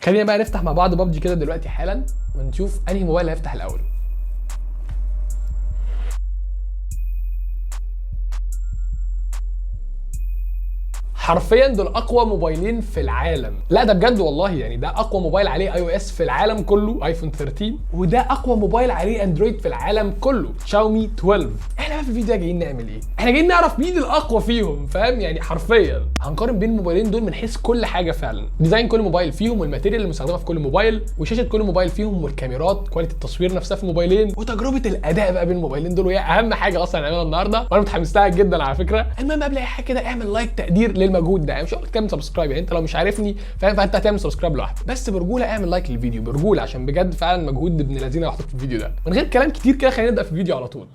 خلينا بقى نفتح مع بعض بابجي كده دلوقتي حالا ونشوف انهي موبايل هيفتح الاول. حرفيا دول اقوى موبايلين في العالم. لا ده بجد والله، يعني ده اقوى موبايل عليه اي او اس في العالم كله ايفون 13، وده اقوى موبايل عليه اندرويد في العالم كله شاومي 12. احنا بقى في الفيديو ده جايين نعمل ايه؟ احنا جايين نعرف مين الاقوى فيهم، فاهم؟ يعني حرفيا هنقارن بين الموبايلين دول من حيث كل حاجه فعلا، ديزاين كل موبايل فيهم والماتيريال اللي مستخدمه في كل موبايل وشاشه كل موبايل فيهم والكاميرات كواليتي التصوير نفسها في الموبايلين وتجربه الاداء بقى بين الموبايلين دول، وهي اهم حاجه اصلا هنعملها النهارده وانا متحمس لها جدا على فكره. المهم قبل اي حاجه كده اعمل لايك تقدير للمجهود ده، يعني مش هقول لك تعمل سبسكرايب، يعني انت لو مش عارفني فاهم فانت هتعمل سبسكرايب لوحدك، بس برجوله اعمل لايك للفيديو برجوله عشان بجد فعلا مجهود ابن الذين محطوط في الفيديو ده. من غير كلام كتير كده خلينا نبدا في الفيديو على طول.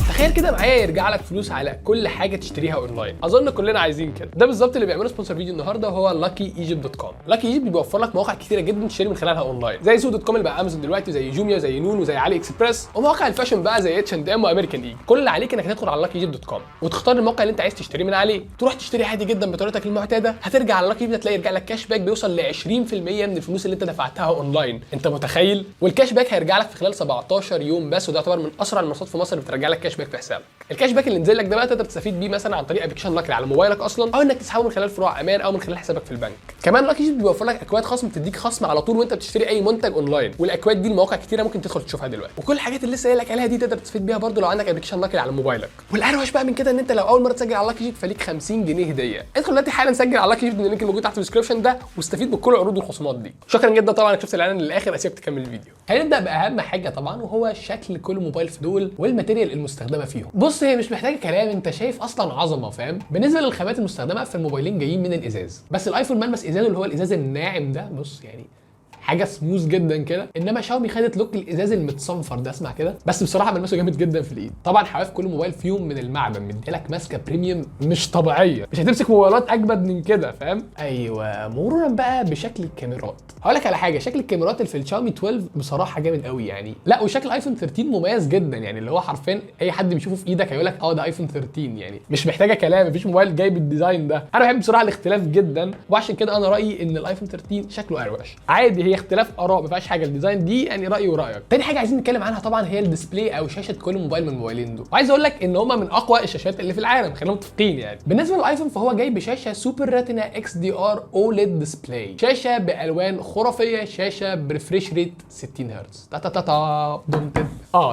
تخيل كده معايا يرجع لك فلوس على كل حاجه تشتريها اونلاين. اظن كلنا عايزين كده. ده بالظبط اللي بيعمله سبونسر فيديو النهارده وهو luckyegypt.com. luckyegypt بيوفر لك مواقع كتيره جدا تشتري من خلالها اونلاين، زي سوق.com اللي بقى امازون دلوقتي، زي جوميا وزي نون وزي علي اكسبريس، ومواقع الفاشن بقى زي H&M وامريكان ايج. كل اللي عليك انك تدخل على luckyegypt.com وتختار الموقع اللي انت عايز تشتري من عليه، تروح تشتري عادي جدا بطريقتك المعتاده. هترجع على luckyegypt تلاقي يرجع لك كاش باك بيوصل ل 20% من الفلوس اللي انت دفعتها اونلاين. انت متخيل؟ والكاش باك هيرجع لك في خلال 17 يوم بس، وده يعتبر من اسرع المنصات في مصر اللي بترجع لك كاش باك في حسابك. الكاش باك اللي نزل لك ده بقى تقدر تستفيد بيه مثلا عن طريق ابلكيشن لاكي على موبايلك اصلا، او انك تسحبه من خلال فروع امان او من خلال حسابك في البنك. كمان لاكي بيوفر لك اكواد خصم بتديك خصم على طول وانت بتشتري اي منتج اونلاين، والاكواد دي المواقع كتيره ممكن تدخل تشوفها دلوقتي، وكل الحاجات اللي لسه قايل لك عليها دي تقدر تستفيد بيها برده لو عندك ابلكيشن لاكي على موبايلك. والاروش بقى من كده ان انت لو اول مره تسجل على لاكي فليك 50 جنيه هديه. ادخل دلوقتي حالا سجل على لاكي من اللينك الموجود تحت في الديسكربشن ده واستفيد بكل العروض والخصومات دي. شكرا جدا طبعا انك شفت الاعلان للاخر، اسيبك تكمل الفيديو. هنبدا باهم حاجه طبعا وهو شكل كل موبايل في دول والماتيريال المستخدمه فيهم. بص هي مش محتاجه كلام، انت شايف اصلا عظمه، فاهم؟ بالنسبه للخامات المستخدمه في الموبايلين جايين من الازاز، بس الايفون ملمس ازازه اللي هو الازاز الناعم ده، بص يعني حاجه سموث جدا كده، انما شاومي خدت لوك الازاز المتصنفر ده، اسمع كده، بس بصراحه ملمسه جامد جدا في الايد. طبعا حواف كل موبايل فيهم من المعدن مديلك ماسكه بريميوم مش طبيعيه، مش هتمسك موبايلات اجمد من كده، فاهم؟ ايوه. مرورا بقى بشكل الكاميرات، هقول لك على حاجه، شكل الكاميرات اللي في الشاومي 12 بصراحه جامد قوي يعني. لا وشكل ايفون 13 مميز جدا، يعني اللي هو حرفيا اي حد بيشوفه في ايدك هيقول لك ده ايفون 13، يعني مش محتاجه كلام، مفيش موبايل جايب الديزاين ده. انا بحب بصراحه الاختلاف جدا، وعشان كده انا رايي ان الايفون 13 شكله اروش. عادي هي اختلاف اراء، ما فيهاش حاجه، الديزاين دي يعني رايي ورايك. تاني حاجه عايزين نتكلم عنها طبعا هي الديسبلاي او شاشه كل موبايل من الموبايلين دول، وعايز اقول لك ان هما من اقوى الشاشات اللي في العالم، خلينا متفقين يعني. بالنسبه للايفون فهو جاي بشاشه سوبر ريتنا اكس دي ار اوليد ديسبلاي، شاشه بالوان خرافيه، شاشه بريفريش ريت 60 هرتز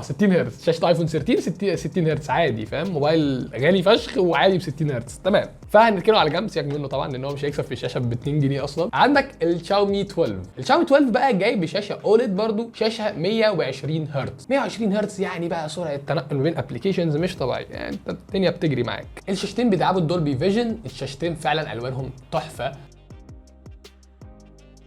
60 هرتز. شاشه الايفون 13 60 هرتز عادي، فاهم؟ موبايل غالي فشخ وعادي ب 60 هرتز، تمام. فهنركنه على جنب، سيبك منه طبعا لان هو مش هيكسب في الشاشه ب 2 جنيه اصلا. عندك الشاومي 12. الشاومي 12 بقى جاي بشاشه اوليد برضو، شاشه 120 هرتز. 120 هرتز يعني بقى سرعه تنقل ما بين ابلكيشنز مش طبيعيه، يعني انت الدنيا بتجري معاك. الشاشتين بيدعموا الدولبي فيجن، الشاشتين فعلا الوانهم تحفه.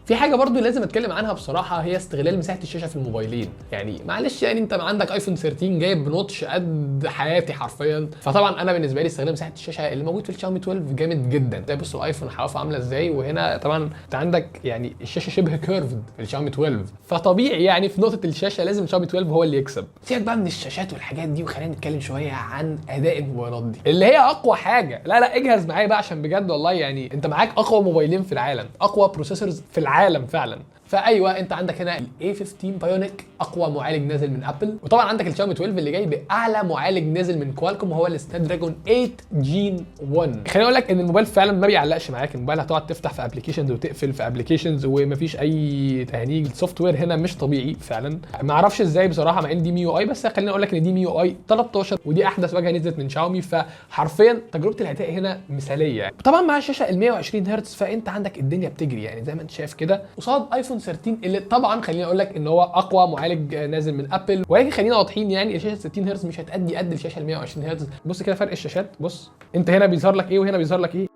في حاجه برضو لازم اتكلم عنها بصراحه، هي استغلال مساحه الشاشه في الموبايلين. يعني معلش يعني انت عندك ايفون 13 جايب بنوتش قد حياتي حرفيا، فطبعا انا بالنسبه لي استغلال مساحه الشاشه اللي موجود في الشاومي 12 جامد جدا. ده بص الايفون حوافه عامله ازاي، وهنا طبعا انت عندك يعني الشاشه شبه كيرفد في الشاومي 12، فطبيعي يعني في نقطه الشاشه لازم الشاومي 12 هو اللي يكسب. سيبك بقى من الشاشات والحاجات دي وخلينا نتكلم شويه عن اداء الموبايلات دي اللي هي اقوى حاجه. لا اجهز معايا بقى عشان بجد والله يعني انت معاك اقوى موبايلين في العالم، اقوى بروسيسورز في العالم فعلا. فايوه انت عندك هنا الاي 15 بايونيك، اقوى معالج نازل من ابل، وطبعا عندك الشاومي 12 اللي جاي باعلى معالج نازل من كوالكوم وهو السناب دراجون 8 جين 1. خليني اقول لك ان الموبايل فعلا ما بيعلقش معاك، الموبايل هتقعد تفتح في ابلكيشنز وتقفل في ابلكيشنز ومفيش اي تهنيج. السوفت وير هنا مش طبيعي فعلا، ما اعرفش ازاي بصراحه مع ان دي مي يو اي، بس خليني اقول لك ان دي مي يو اي 13 ودي احدث واجهه نزلت من شاومي، فحرفيا تجربه الاداء هنا مثاليه. طبعا مع الشاشه ال 120 هرتز فانت عندك الدنيا بتجري يعني زي ما انت شايف كده، قصاد ايفون 13 اللي طبعا خليني اقول لك ان هو اقوى معالج نازل من ابل، ولكن خلينا واضحين يعني الشاشه 60 هرتز مش هتأدي قد الشاشه ال 120 هرتز. بص كده فرق الشاشات، بص انت هنا بيظهر لك ايه وهنا بيظهر لك ايه.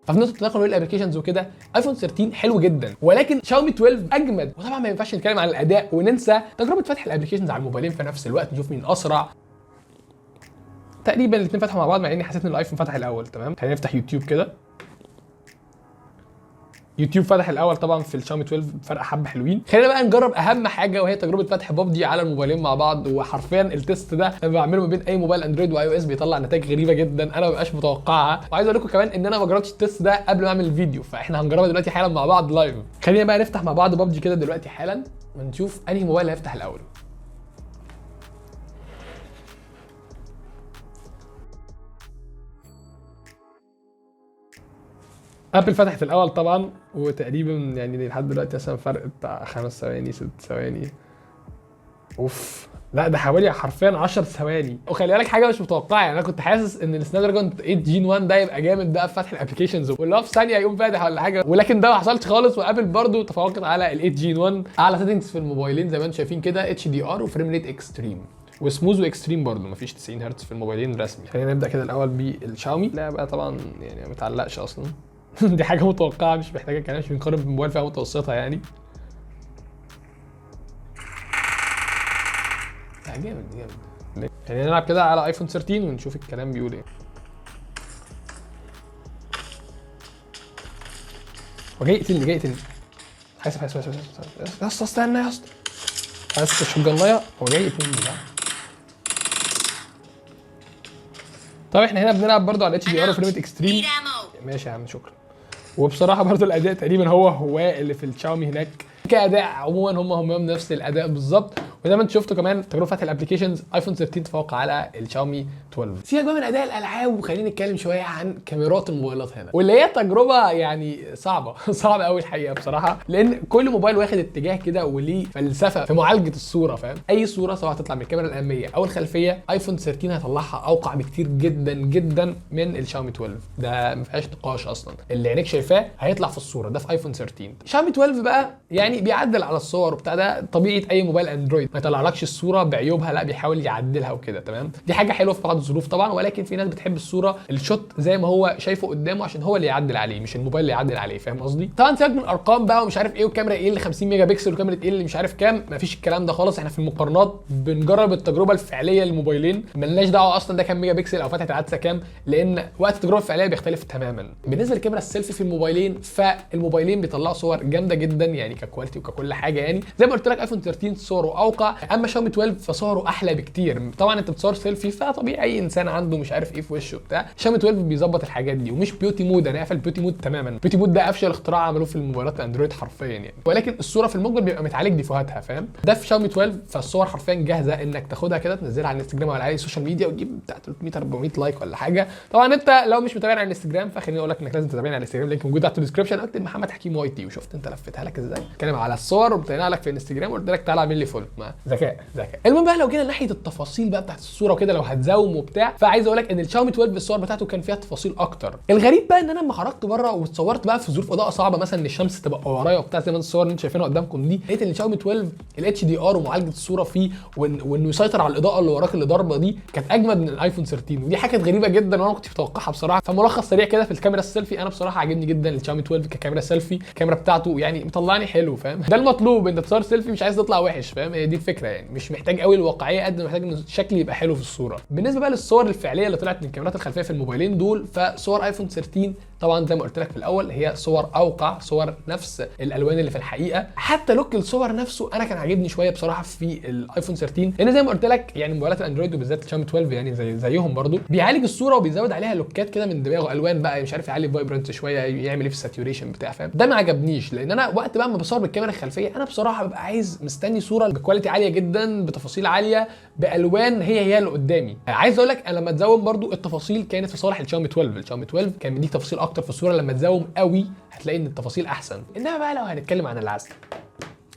ففي نقطه التنقل بين الابلكيشنز وكده ايفون 13 حلو جدا، ولكن شاومي 12 اجمد. وطبعا ما ينفعش نتكلم عن الاداء وننسى تجربه فتح الابلكيشنز على الموبايلين في نفس الوقت، نشوف مين اسرع. تقريبا الاثنين فتحوا مع بعض مع اني حسيت ان الايفون فتح الاول. تمام خلينا نفتح يوتيوب كده. يوتيوب فتح الاول طبعا في الشاومي 12 فرق حبه حلوين. خلينا بقى نجرب اهم حاجه وهي تجربه فتح ببجي على الموبايلين مع بعض. وحرفيا التست ده لما بعمله ما بين اي موبايل اندرويد واي او اس بيطلع نتائج غريبه جدا انا ما ببقاش متوقعها. وعايز اقول لكم كمان ان انا ما جربتش التست ده قبل ما اعمل الفيديو، فاحنا هنجربها دلوقتي حالا مع بعض لايف. خلينا بقى نفتح مع بعض ببجي كده دلوقتي حالا ونشوف انهي موبايل هيفتح الاول. ابل فتحت الاول طبعا، وتقريبا يعني لحد دلوقتي مثلا فرق بتاع 5 ثواني 6 ثواني. اوف، لا ده حوالي حرفيا 10 ثواني. وخلي بالك حاجه مش متوقعه، يعني انا كنت حاسس ان السناب دراجون 8 جين 1 ده يبقى جامد بقى في فتح الابلكيشنز واللي هو في ثانيه يقوم فاتح ولا حاجه، ولكن ده ما حصلش خالص. وابل برده تفوقت على ال 8 جين 1. اعلى سيتنجز في الموبايلين زي ما انتم شايفين كده اتش دي ار وفريم ريت اكستريم وسموز واكستريم برده، مفيش 90 هرتز في الموبايلين رسمي. خلينا نبدا كده الاول بالشاومي. لا بقى طبعا يعني ما متعلقش اصلا دي حاجه متوقعه مش محتاجه كلام، مش بنقارن بموبايل فئه متوسطه يعني. جامد جامد. خلينا نلعب كده على ايفون 13 ونشوف الكلام بيقول ايه. وجاي يقتلني جاي يقتلني. حاسب يا اسطى استنى يا اسطى. حاسب الشجنايه هو جاي يقتلني بقى. طب احنا هنا بنلعب برضو على اتش دي ار وفريم اكستريم. ماشي يا عم شكرا. وبصراحه برضو الاداء تقريبا هو اللي في الشاومي هناك. كاداء عموما هم نفس الاداء بالظبط. وزي ما انتم شفتوا كمان تجربه فتح الابلكيشنز ايفون 13 تفوق على الشاومي 12. سيبك بقى من اداء الالعاب وخلينا نتكلم شويه عن كاميرات الموبايلات هنا، واللي هي تجربه يعني صعبه صعبه قوي الحقيقه بصراحه، لان كل موبايل واخد اتجاه كده وليه فلسفه في معالجه الصوره، فاهم؟ اي صوره سواء هتطلع من الكاميرا الاماميه او الخلفيه ايفون 13 هيطلعها اوقع بكتير جدا جدا من الشاومي 12. ده ما فيهاش نقاش اصلا، اللي عينيك شايفاه هيطلع في الصوره ده في ايفون 13. شاومي 12 بقى يعني بيعدل على الصور وبتاع، ده طبيعه اي موبايل اندرويد، ما يطلعلكش الصوره بعيوبها، لا بيحاول يعدلها وكده تمام. دي حاجه حلوه في بعض الظروف طبعا، ولكن في ناس بتحب الصوره الشوت زي ما هو شايفه قدامه عشان هو اللي يعدل عليه مش الموبايل اللي يعدل عليه، فاهم قصدي؟ طبعا سيبك من ارقام بقى ومش عارف ايه، وكاميرا ايه اللي 50 ميجا بكسل وكاميرا ايه اللي مش عارف كام، مفيش الكلام ده خالص. احنا في المقارنات بنجرب التجربه الفعليه للموبايلين، مالناش دعوه اصلا ده كام ميجا بكسل او فتحه العدسه كام، لان وقت التجربه الفعليه بيختلف تماما. بالنسبه للكاميرا السيلفي في الموبايلين، فالموبايلين بيطلعوا صور جامده جدا يعني ككواليتي وككل حاجه. يعني زي ما قلت لك ايفون 13 صوره اوقع، اما شاومي 12 فصوره احلى بكتير. طبعا انت بتصور سيلفي فطبيعي اي انسان عنده مش عارف ايه في وشه بتاع، شاومي 12 بيظبط الحاجات دي. ومش بيوتي مود، انا قافل بيوتي مود تماما. بيوتي مود ده افشل اختراع عملوه في الموبايلات الاندرويد حرفيا يعني، ولكن الصوره في المجمل بيبقى متعالج ديفوهاتها، فاهم؟ ده في شاومي 12 فالصور حرفيا جاهزه انك تاخدها كده تنزلها على الانستجرام او على اي سوشيال ميديا وتجيب بتاع 300 400 لايك ولا حاجه. طبعا انت لو مش متابعني على الانستجرام فخليني اقول لك انك لازم تتابعني على الانستجرام، اللينك موجود تحت الديسكربشن. اكتب محمد حكيم واي تي وشفت انت لفتها لك ازاي. اتكلم على الصور وبتلاقيها لك في الانستجرام وقلت لك تعالى اعمل لي فولو. ذكاء. المهم بقى لو جينا ناحيه التفاصيل بقى بتاعت الصوره وكده، لو هتزوم وبتاع، فعايز اقول لك ان الشاومي 12 الصور بتاعته كان فيها تفاصيل اكتر. الغريب بقى ان انا لما خرجت بره واتصورت بقى في ظروف اضاءه صعبه، مثلا ان الشمس تبقى ورايا وبتاع زي ما الصور اللي انتم شايفينها قدامكم دي، لقيت ان الشاومي 12 الاتش دي ار ومعالجه الصوره فيه وانه يسيطر على الاضاءه اللي وراك اللي ضاربه دي كانت اجمد من الايفون 13. ودي حاجه غريبه جدا وانا ما كنتش متوقعها بصراحه. فملخص سريع كده في الكاميرا السيلفي، انا بصراحه عاجبني جدا الشاومي 12 ككاميرا سيلفي. الكاميرا بتاعته يعني مطلعني حلو، فاهم؟ ده المطلوب، انت تصور سيلفي مش عايز تطلع وحش، فاهم؟ هي دي الفكره يعني، مش محتاج قوي الواقعيه قد ما محتاج ان الشكل يبقى حلو في الصوره. بالنسبه بقى للصور الفعليه اللي طلعت من الكاميرات الخلفيه في الموبايلين دول، فصور ايفون 13 طبعا زي ما قلت لك في الاول هي صور اوقع، صور نفس الالوان اللي في الحقيقه. حتى لوك الصور نفسه انا كان عاجبني شويه بصراحه في الايفون 13، لان زي ما قلت لك يعني موبايلات الاندرويد وبالذات الشاومي 12 يعني زيهم برضو بيعالج الصوره وبيزود عليها لوكات كده من دماغه، الوان بقى مش عارف يعلي الفايبرنس شويه، يعمل ايه في الساتوريشن بتاع، فاهم؟ ده ما عجبنيش، لان انا وقت بقى ما بصور بالكاميرا الخلفيه انا بصراحه ببقى عايز مستني صوره بكواليتي عاليه جدا بتفاصيل عاليه بالوان هي اللي قدامي. عايز اقول لك انا لما تزوم برضو التفاصيل كانت في صالح الشاومي 12. الشاومي 12 كان بيديك تفاصيل اكتر في الصوره، لما تزوم قوي هتلاقي ان التفاصيل احسن. انما بقى لو هنتكلم عن العزل،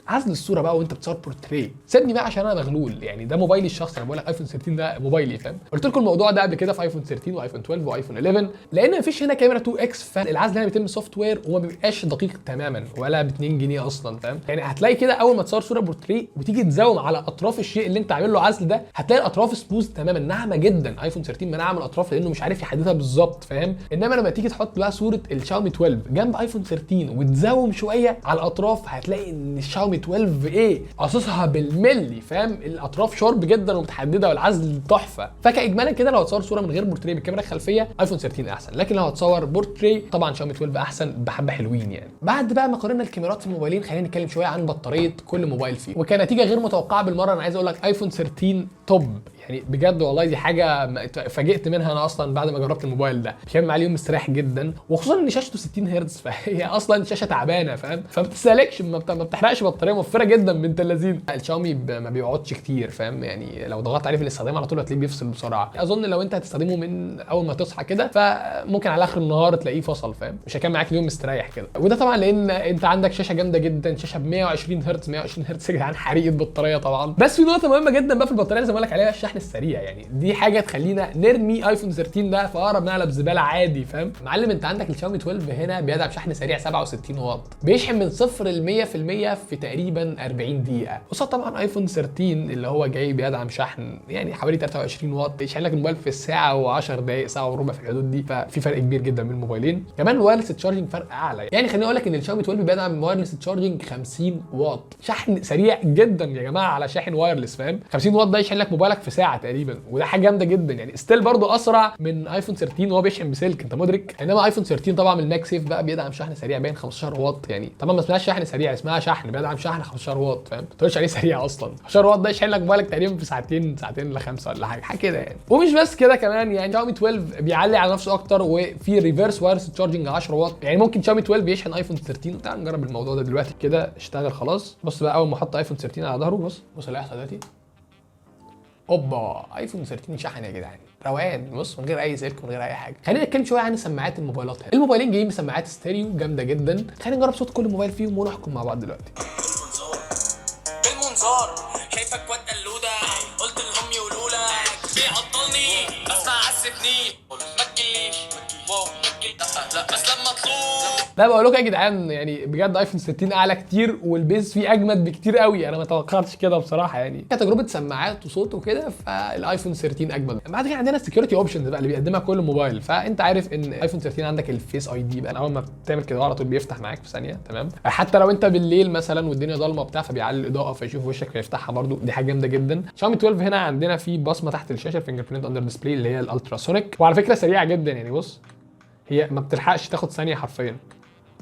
عزل الصوره بقى وانت بتصور بورتريه، سيبني بقى عشان انا مغلول يعني، ده موبايلي الشخصي، انا بقول لك ايفون 13 ده موبايلي، فاهم؟ قلت لكم الموضوع ده قبل كده في ايفون 13 وايفون 12 وايفون 11، لان مفيش هنا كاميرا 2 اكس، فالعزل هنا بيتم سوفت وير وما بيبقاش دقيق تماما ولا ب 2 جنيه اصلا، فاهم؟ يعني هتلاقي كده اول ما تصور صوره بورتريه وتيجي تزوم على اطراف الشيء اللي انت عامل له عزل ده، هتلاقي الاطراف سموث تماما، ناعمه جدا. ايفون 13 منعم الاطراف لانه مش عارف يحددها بالظبط، فاهم؟ انما لما تيجي تحط بقى صوره الشاومي 12 جنب ايفون 13 وتزوم شويه على الاطراف، هتلاقي ان الشاومي شاومي 12 ايه قصصها بالملي، فاهم؟ الاطراف شارب جدا ومتحدده والعزل تحفه. فكاجمالا كده لو هتصور صوره من غير بورتريه بالكاميرا الخلفيه ايفون 13 احسن، لكن لو هتصور بورتريه طبعا شاومي 12 احسن بحبه حلوين يعني. بعد بقى ما قارنا الكاميرات في الموبايلين خلينا نتكلم شويه عن بطاريه كل موبايل فيه، وكنتيجه غير متوقعه بالمره انا عايز اقول لك ايفون 13 توب يعني بجد والله. دي حاجه فاجئت منها انا اصلا بعد ما جربت الموبايل ده، بيكمل معاه اليوم مستريح جدا، وخصوصا ان شاشته 60 هرتز فهي اصلا شاشه تعبانه فاهم، فما بتستهلكش ما بتحرقش بطاريه، موفره جدا بنت اللذين. الشاومي ما بيقعدش كتير فاهم، يعني لو ضغطت عليه في الاستخدام على طول هتلاقيه بيفصل بسرعه. اظن لو انت هتستخدمه من اول ما تصحى كده فممكن على اخر النهار تلاقيه فصل فاهم، مش هيكمل معاك اليوم مستريح كده. وده طبعا لان انت عندك شاشه جامده جدا، شاشه ب 120 هرتز. 120 هرتز يا جدعان حريقه بطاريه طبعا. بس في نقطه مهمه جدا بقى في البطاريه لازم اقول لك عليها، الشحن السريع. يعني دي حاجه تخلينا نرمي ايفون 13 ده في اقرب نقله بزباله عادي فاهم. معلم انت عندك الشاومي 12 هنا بيدعم شحن سريع 67 واط، بيشحن من 0 ل 100% في تقريبا 40 دقيقه، قصاد طبعا ايفون 13 اللي هو جاي بيدعم شحن يعني حوالي 23 واط، يشحن لك الموبايل في ساعه و10 دقائق، ساعه وربع في الحدود دي. ففي فرق كبير جدا بين الموبايلين. كمان الوايرلس تشارجنج فرق اعلى، يعني خليني اقول لك ان الشاومي 12 بيدعم وايرلس تشارجنج 50 واط، شحن سريع جدا يا جماعه على شاحن وايرلس فاهم. 50 واط ده يشحن لك موبايلك في ساعه تقريبا، وده حاجه جامده جدا يعني. ستيل برضه اسرع من ايفون 13 وهو بيشحن بسلك انت مدرك. انما ايفون 13 طبعا من الماك سيف بقى بيدعم شحن سريع باين 15 واط، يعني طبعا ما اسمهاش شحن سريع، اسمها شحن بيدعم شحن 15 واط فاهم، ما تقولش عليه سريع اصلا. 15 واط ده يشحن لك موبايلك تقريبا في ساعتين ل 5 ولا حاجه كده يعني. ومش بس كده كمان يعني شاومي 12 بيعلي على نفسه اكتر، وفي ريفرس وايرلس تشارجنج 10 واط، يعني ممكن شاومي 12 يشحن ايفون 13. تعال نجرب الموضوع ده دلوقتي كده. اشتغل خلاص. بص بقى اول ما احط ايفون 13 على ظهره، بص اللي هيحصل دلوقتي. اوبا ايفون 13 شحن يا جدعان روقان، بص من غير اي سلك من غير اي حاجه. خلينا نتكلم شويه عن سماعات الموبايلات هنا. الموبايلين جايين بسماعات ستيريو جامده جدا. خلينا نجرب صوت كل موبايل فيهم ونحكم مع بعض دلوقتي. بالمنظار شايفك واد قلوده، قلت لهم يقولوا لك بيعطلني بس ما عسفني ما تجيش واو لا بس لما اطلب. لا بقول لكم يا جدعان يعني بجد ايفون 16 اعلى كتير والبيز فيه اجمد بكتير قوي. انا ما توقعتش كده بصراحه يعني، كتجربه سماعات وصوت وكده فالايفون 13 اجمد. بعد كده عندنا السكيورتي اوبشنز بقى اللي بيقدمها كل موبايل. فانت عارف ان ايفون 13 عندك الفيس اي دي بقى، اول ما بتعمل كده على طول بيفتح معاك في ثانيه تمام. حتى لو انت بالليل مثلا والدنيا ضلمه وبتاع فبيعلي الاضاءه فيشوف وشك فيفتحها برده، دي حاجه جامده جدا. شاومي 12 هنا عندنا في بصمه تحت الشاشه فينجر برينت اندر ديسبلاي اللي هي الالتراسونيك، وعلى فكره سريعه جدا يعني. بص هي ما بتلحقش تاخد ثانيه حرفيا.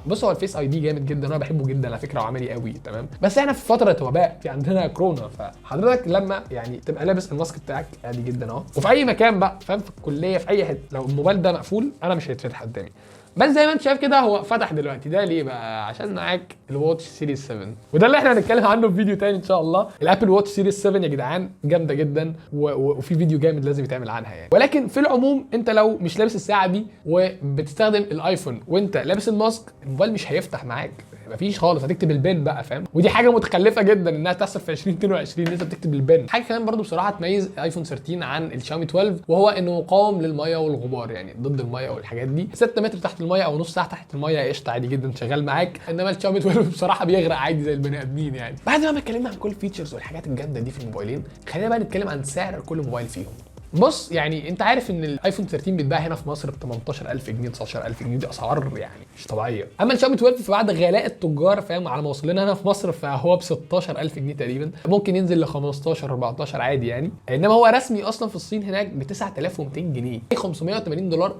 بص هو الفيس اي دي جامد جدا وانا بحبه جدا على فكره وعملي قوي تمام. بس احنا في فتره وباء، في عندنا كورونا، فحضرتك لما يعني تبقى لابس الماسك بتاعك عادي جدا اهو وفي اي مكان بقى فاهم، في الكليه في اي حته، لو الموبايل ده مقفول انا مش هيتفتح قدامي. بس زي ما انت شايف كده هو فتح دلوقتي. ده ليه بقى؟ عشان معاك الواتش سيريز 7، وده اللي احنا هنتكلم عنه في فيديو تاني ان شاء الله. الابل واتش سيريز 7 يا جدعان جامده جدا وفي فيديو جامد لازم يتعمل عنها يعني. ولكن في العموم انت لو مش لابس الساعه دي وبتستخدم الايفون وانت لابس الماسك الموبايل مش هيفتح معاك، مفيش خالص، هتكتب البن بقى فاهم. ودي حاجه متخلفه جدا انها تحصل في 2022 ان انت بتكتب البن. حاجه كمان برضو بصراحه تميز ايفون 13 عن الشاومي 12 وهو انه مقاوم للميه والغبار، يعني ضد الميه والحاجات دي. 6 متر تحت الميه او نص ساعه تحت الميه قشطه عادي جدا شغال معاك. انما الشاومي 12 بصراحه بيغرق عادي زي البني ادمين يعني. بعد ما اتكلمنا عن كل الفيتشرز والحاجات الجامده دي في الموبايلين خلينا بقى نتكلم عن سعر كل موبايل فيهم. بص يعني انت عارف ان الايفون 13 بيتباع هنا في مصر ب 18000 جنيه 19000 جنيه، دي اسعار يعني مش طبيعيه. اما الشاومي 12 فبعد غلاء التجار فاهم على ما وصل لنا هنا في مصر فهو ب 16000 جنيه تقريبا، ممكن ينزل ل 15 14 عادي يعني. انما هو رسمي اصلا في الصين هناك ب 9200 جنيه، $580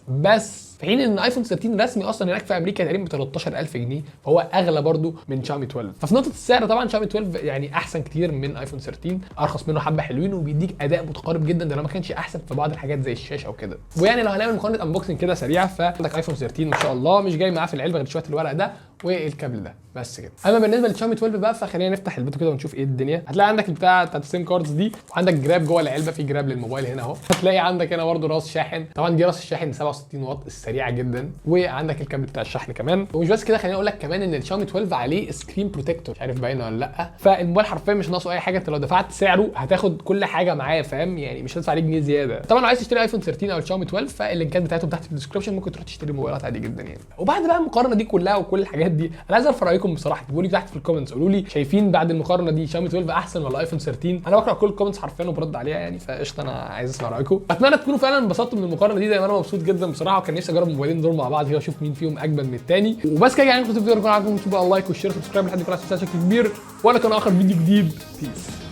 بس في حين ان ايفون 13 رسمي اصلا هناك في امريكا تقريبا ب 13000 جنيه، فهو اغلى برده من شاومي 12. ففي نقطه السعر طبعا شاومي 12 يعني احسن كتير من ايفون 13، ارخص منه حبه حلوين وبيديك اداء متقارب جدا، ده لو ما كانش احسن في بعض الحاجات زي الشاشه وكده. ويعني لو هنعمل مقارنه انبوكسنج كده سريعه فعندك ايفون 13 ما شاء الله مش جاي معاه في العلبه غير شويه الورق ده والكابل ده بس كده. اما بالنسبه للشاومي 12 بقى فخلينا نفتح البيتو كده ونشوف ايه الدنيا. هتلاقي عندك البتاع بتاعت السيم كاردز دي، وعندك جراب جوه العلبه، في جراب للموبايل هنا اهو. هتلاقي عندك هنا برده راس شاحن، طبعا دي راس الشاحن 67 واط السريعه جدا، وعندك الكابل بتاع الشحن كمان. ومش بس كده، خليني اقول لك كمان ان الشاومي 12 عليه سكرين بروتكتور، مش عارف باينه ولا لا. فالموبايل حرفيا مش ناقصه اي حاجه، انت لو دفعت سعره هتاخد كل حاجه معاه فاهم، يعني مش هتدفع عليه جنيه زياده. طبعا لو عايز تشتري ايفون 13 او الشاومي 12 فاللينكات بتاعتهم تحت في الديسكربشن، ممكن تروح تشتري موبايلات عادي جدا يعني. وبعد بقى المقارنه دي كلها وكل الحاجات الحاجات دي. انا عايز اعرف رايكم بصراحه، اكتبوا لي تحت في الكومنتس، قولوا لي شايفين بعد المقارنه دي شاومي 12 احسن ولا ايفون 13. انا بقرا كل الكومنتس حرفيا وبرد عليها يعني، فقشطه انا عايز اسمع رايكم. اتمنى تكونوا فعلا انبسطتوا من المقارنه دي زي ما انا مبسوط جدا بصراحه، وكان نفسي اجرب الموبايلين دول مع بعض كده واشوف مين فيهم اجمل من الثاني. وبس كده يعني، كنت الفيديو يكون عاجبكم تبقى لايك والشير وسبسكرايب لحد يكون عايز بشكل كبير، ولا كان اخر فيديو جديد. بيس.